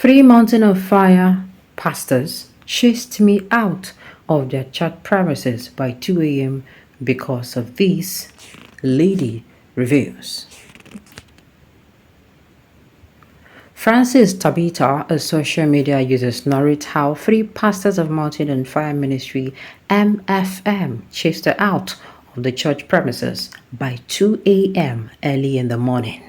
Three Mountain of Fire pastors chased me out of their church premises by 2 a.m. because of these lady reviews. Francis Tabita, a social media user, narrates how three pastors of Mountain and Fire Ministry (MFM) chased her out of the church premises by 2 a.m. early in the morning.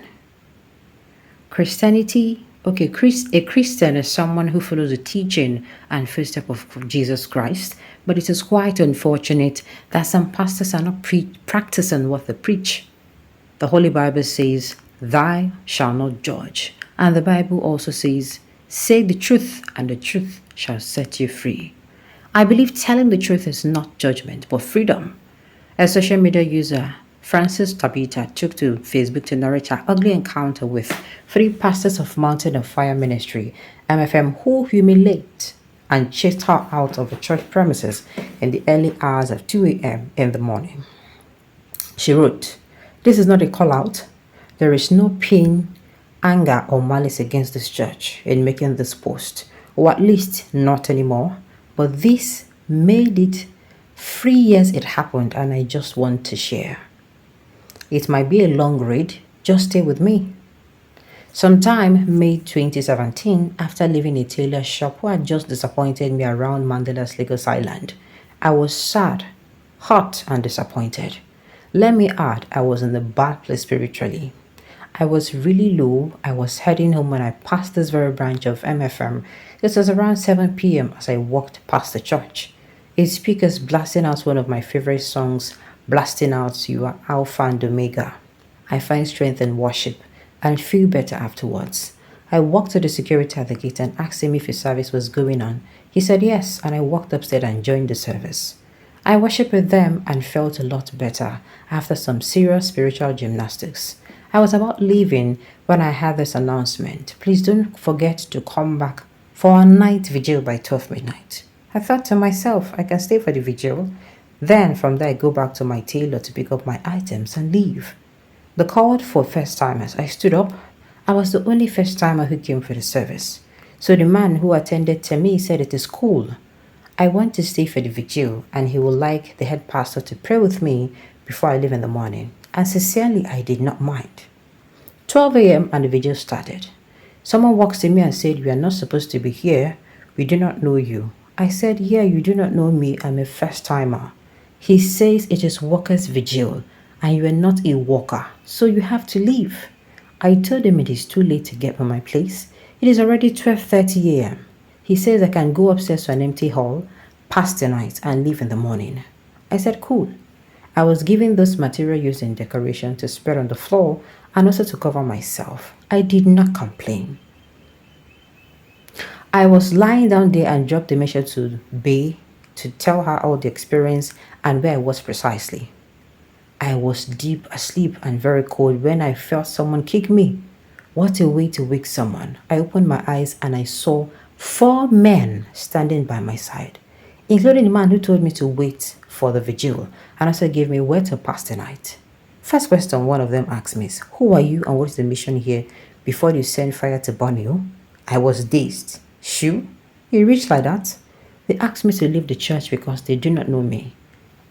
Christianity. Okay, a Christian is someone who follows the teaching and footsteps of Jesus Christ, but it is quite unfortunate that some pastors are not practicing what they preach. The Holy Bible says, "Thou shalt not judge." And the Bible also says, "Say the truth, and the truth shall set you free." I believe telling the truth is not judgment, but freedom. A social media user, Francis Tabita, took to Facebook to narrate her ugly encounter with three pastors of Mountain of Fire Ministry, MFM, who humiliate and chased her out of the church premises in the early hours of 2 a.m. in the morning. She wrote, "This is not a call out. There is no pain, anger, or malice against this church in making this post, or at least not anymore. But this made it 3 years it happened, and I just want to share. It might be a long read, just stay with me." Sometime May 2017, after leaving a tailor shop who had just disappointed me around Mandela's Lagos Island, I was sad, hurt, and disappointed. Let me add, I was in a bad place spiritually. I was really low. I was heading home when I passed this very branch of MFM. It was around 7 p.m. as I walked past the church. A speaker's blasting out one of my favorite songs, blasting out "You Are Alpha and Omega." I find strength in worship and feel better afterwards. I walked to the security at the gate and asked him if his service was going on. He said yes, and I walked upstairs and joined the service. I worshipped with them and felt a lot better after some serious spiritual gymnastics. I was about leaving when I had this announcement: "Please don't forget to come back for our night vigil by 12 midnight. I thought to myself, I can stay for the vigil. Then from there I go back to my tailor to pick up my items and leave. The call for first timers. I stood up. I was the only first timer who came for the service. So the man who attended to me said it is cool. I want to stay for the vigil and he would like the head pastor to pray with me before I leave in the morning. And sincerely, I did not mind. 12 a.m. and the vigil started. Someone walks to me and said, "You are not supposed to be here. We do not know you." I said, "Yeah, you do not know me. I'm a first timer." He says it is workers' vigil and you are not a worker, so you have to leave. I told him it is too late to get from my place. It is already 12:30 a.m. He says I can go upstairs to an empty hall, pass the night, and leave in the morning. I said, cool. I was given this material used in decoration to spread on the floor and also to cover myself. I did not complain. I was lying down there and dropped the message to Bay to tell her all the experience and where I was precisely. I was deep asleep and very cold when I felt someone kick me. What a way to wake someone. I opened my eyes and I saw 4 men standing by my side, including the man who told me to wait for the vigil and also gave me where to pass the night. First question one of them asked me is, "Who are you and what is the mission here before you send fire to burn you?" I was dazed. Shoo? You reach like that? They asked me to leave the church because they do not know me.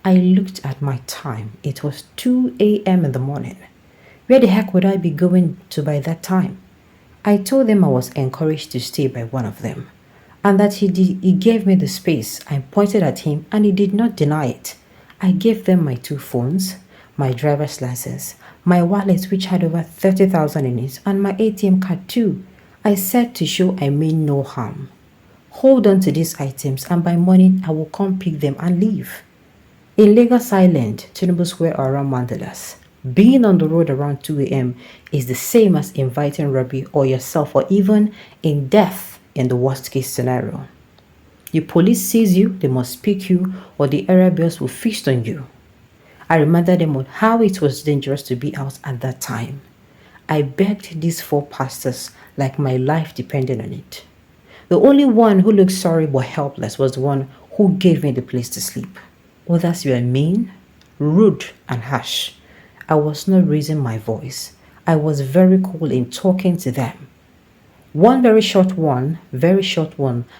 I looked at my time. It was 2 a.m. in the morning. Where the heck would I be going to by that time? I told them I was encouraged to stay by one of them and that he gave me the space. I pointed at him and he did not deny it. I gave them my 2 phones, my driver's license, my wallet which had over 30,000 in it, and my ATM card too. I said to show I mean no harm. Hold on to these items and by morning I will come pick them and leave. In Lagos Island, Tinubu Square or around Mandela's, being on the road around 2 a.m. is the same as inviting robbery or yourself or even in death in the worst case scenario. The police sees you, they must pick you or the area boss will feast on you. I reminded them on how it was dangerous to be out at that time. I begged these 4 pastors like my life depended on it. The only one who looked sorry but helpless was the one who gave me the place to sleep. Others were mean, rude, and harsh. I was not raising my voice. I was very cool in talking to them. One very short one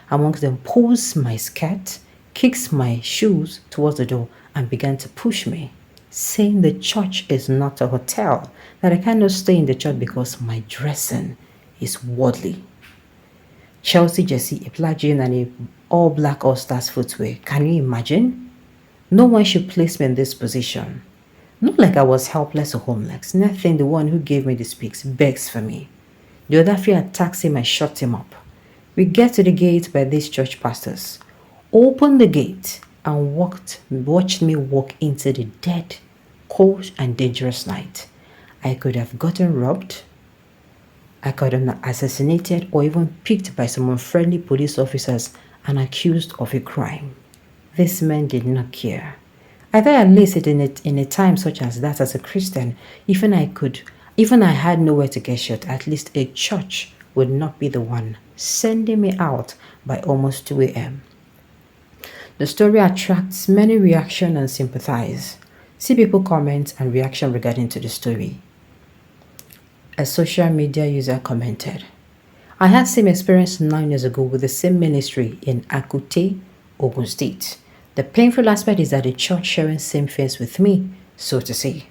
amongst them pulls my skirt, kicks my shoes towards the door, and began to push me, saying the church is not a hotel, that I cannot stay in the church because my dressing is worldly. Chelsea jersey, a black jean, and a all black All Stars footwear. Can you imagine? No one should place me in this position. Not like I was helpless or homeless. Nothing. The one who gave me the speaks begs for me. The other three attacked him and shut him up. We get to the gate by these church pastors, opened the gate and watched me walk into the dead, cold and dangerous night. I could have gotten robbed, I could have been assassinated, or even picked by some unfriendly police officers and accused of a crime. These men did not care. I thought at least in a time such as that, as a Christian, even I had nowhere to get shot, at least a church would not be the one sending me out by almost 2 a.m. The story attracts many reaction and sympathize. See people comment and reaction regarding to the story. A social media user commented, I had same experience 9 years ago with the same ministry in Akute, Ogun State. The painful aspect is that the church sharing same face with me, so to say.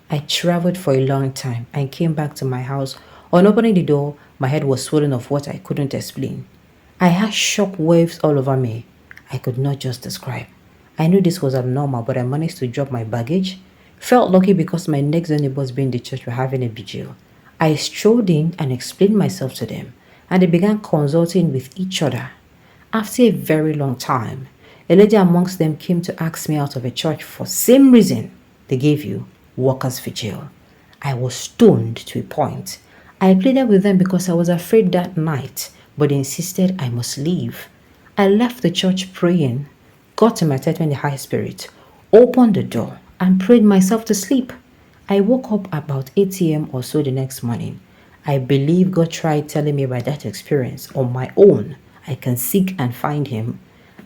I traveled for a long time and came back to my house. On opening the door, my head was swollen of what I couldn't explain. I had shock waves all over me. I could not just describe. I knew this was abnormal, but I managed to drop my baggage. Felt lucky because my next door neighbors being the church were having a vigil. I strolled in and explained myself to them, and they began consulting with each other. After a very long time, a lady amongst them came to ask me out of a church for same reason they gave you, workers' vigil. I was stoned to a point. I pleaded with them because I was afraid that night, but they insisted I must leave. I left the church praying, got to my tent in the high spirit, opened the door, and prayed myself to sleep. I woke up about 8 a.m. or so the next morning. I believe God tried telling me by that experience on my own I can seek and find Him.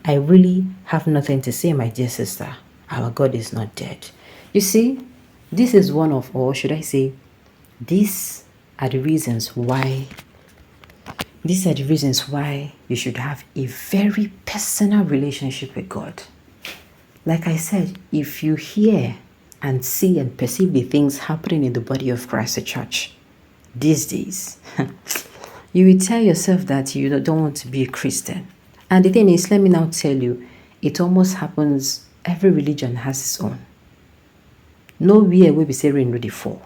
I really have nothing to say, my dear sister. Our God is not dead. You see, this is one of, or should I say, these are the reasons why you should have a very personal relationship with God. Like I said, if you hear and see and perceive the things happening in the body of Christ, the church, these days, you will tell yourself that you don't want to be a Christian. And the thing is, let me now tell you, it almost happens, every religion has its own. Nowhere will be saying rain no dey fall.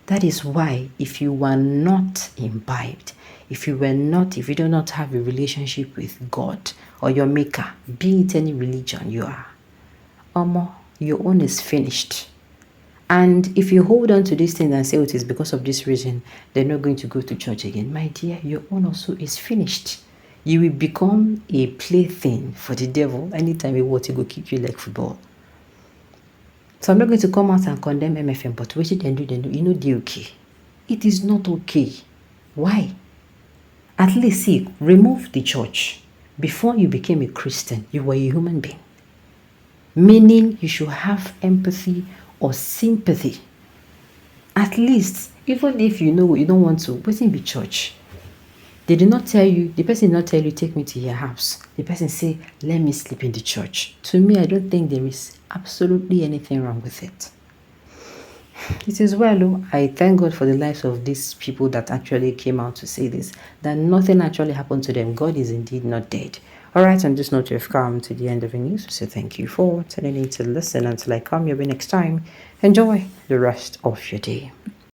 That is why if you are not imbibed, if you do not have a relationship with God or your maker, be it any religion you are, your own is finished. And if you hold on to these things and say, it is because of this reason, they're not going to go to church again, my dear, your own also is finished. You will become a plaything for the devil anytime he wants to go kick you like football. So I'm not going to come out and condemn MFM, but what they do, they're okay. It is not okay. Why? At least see, remove the church. Before you became a Christian, you were a human being. Meaning you should have empathy or sympathy. At least, even if you know you don't want to, within the church. They did not tell you, the person did not tell you, take me to your house. The person say, let me sleep in the church. To me, I don't think there is absolutely anything wrong with it. It is well, I thank God for the lives of these people that actually came out to say this, that nothing actually happened to them. God is indeed not dead. Alright, on this note, we've come to the end of the news. So thank you for tuning in to listen. Until I come your way next time, enjoy the rest of your day.